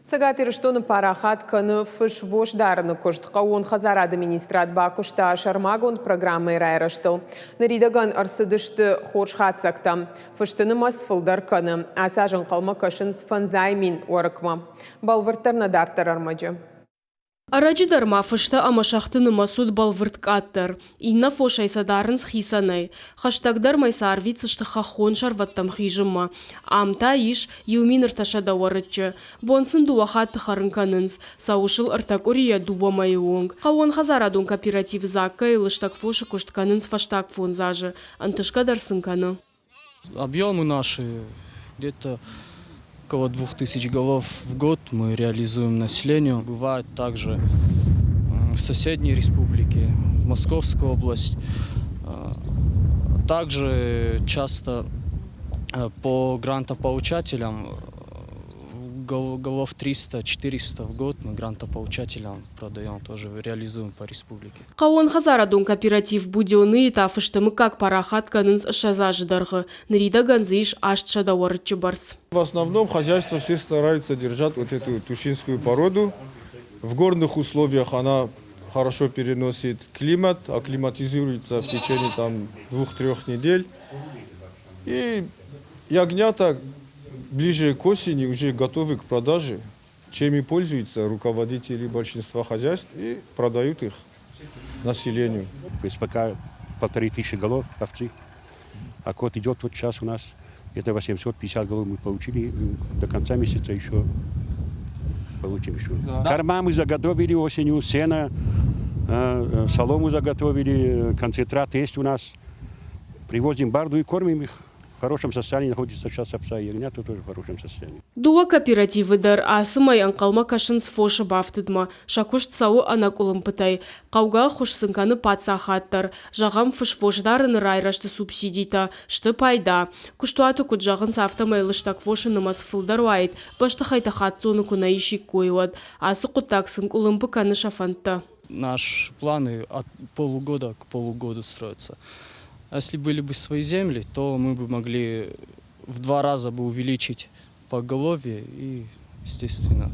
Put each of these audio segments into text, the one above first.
Сагатыр штоны парахат каны фыш вождарны кошт қауын хазар администрат бакушта шармагон программы райраштыл. Наридаган арсыдышты хоршхатсактам. Фыштыны масфылдар каны. Асажын қалма кашын сфанзаймин орыкма. Балвыртарна дартар армаджы. Арачыдар мафышта амашахтыны масуд балвырткаттар. Инна фошайсадарын схисанай. Хаштагдар майсарвицышты хахон шарваттам хижыма. Амта иш юмин ырташада варытчы. Бонсын дуахатты харынканынс. Саушыл ыртакурия дуба майуонг. Хауон хазарадун кооператив закка илыштак фоши коштканынс фаштак фонзажы. Антышкадар сынканы. Объемы наши где-то около 2000 голов в год мы реализуем населению. Бывает также в соседней республике, в Московскую область. Также часто по грантополучателям голов 300-400 в год мы грантополучателям продаем, тоже реализуем по республике. Хауон хазарадун кооператив будионы тафыштымы как парахат канынс шазажыдарғы. Нарида ганзыш аштшада уарытчы барс. В основном хозяйство все стараются держать вот эту тушинскую породу. В горных условиях она хорошо переносит климат, акклиматизируется в течение 2-3 недель. И ягнята ближе к осени уже готовы к продаже, чем и пользуются руководители большинства хозяйств и продают их населению. То есть пока 1500 голов овцы, а кот идет вот сейчас у нас, это 850 голов мы получили, до конца месяца еще получим еще. Да. Корма мы заготовили осенью, сено, солому заготовили, концентрат есть у нас, привозим барду и кормим их. В хорошем состоянии находится сейчас овца и ягнята тоже в хорошем состоянии. Дуа кооперативы дар асымай анқалма кашын сфошы бафтыдма. Шакушт сау анакулым пытай. Қауға хош сынканы патсахаттар. Жағам фышвождарын райрашты субсидита. Шты пайда. Куштуату куджағын сафтамайлыштак фошы намаз фылдар уайт. Башты хайта хатсоны куна ишик койуад. Асы куттаксын кулым пыканы шафантта. Наши планы от полугода к полугоду строятся. Если были бы свои земли, то мы бы могли в 2 раза бы увеличить поголовье и, естественно,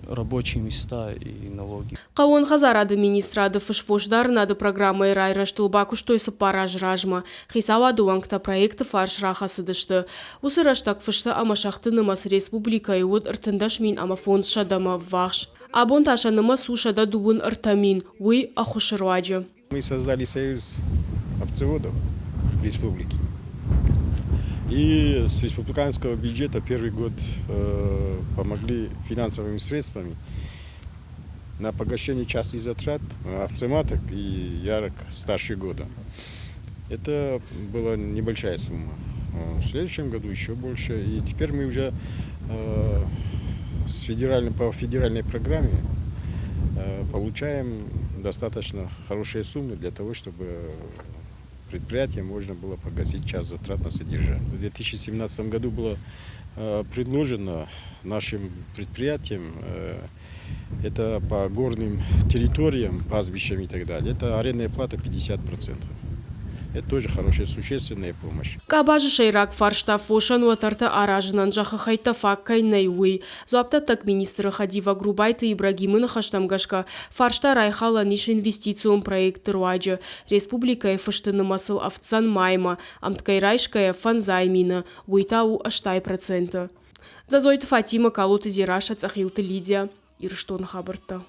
рабочие места и налоги. Қауон хазар администрады фышвождар нады программы райраштыл бакуштойсы параж ражма. Хисавады уаңкта проекты фарш рахасыдышты. Усы раштак фышты амашақты нымас республика и вот ыртындаш мин амафон шадама вахш. Абон таша нымас сушада дубун ыртамин. Уй ахушырваджы. Мы создали союз овцеводов в республике. И с республиканского бюджета первый год помогли финансовыми средствами на погашение частных затрат овцематок и ярок старше года. Это была небольшая сумма. В следующем году еще больше. И теперь мы уже по федеральной программе получаем достаточно хорошие суммы для того, чтобы предприятиям можно было погасить часть затрат на содержание. В 2017 году было предложено нашим предприятиям, это по горным территориям, пастбищам и так далее, это арендная плата 50%. Это тоже хорошая, существенная помощь. Кабажы шайрак фаршта фошан уатарта аражынан жахы хайта факкай найуи. Зуапта так министры Хадива Грубайта Ибрагимына хаштамгашка фаршта райхала ниш инвестицион проекты руаджы. Республика фаштыны масыл овцан майма, амткайрайшкая фанзаймина, уйтау аштай процента. Зазойты Фатима Калуты Зираша Цахилты Лидия, Ирштон Хабарта.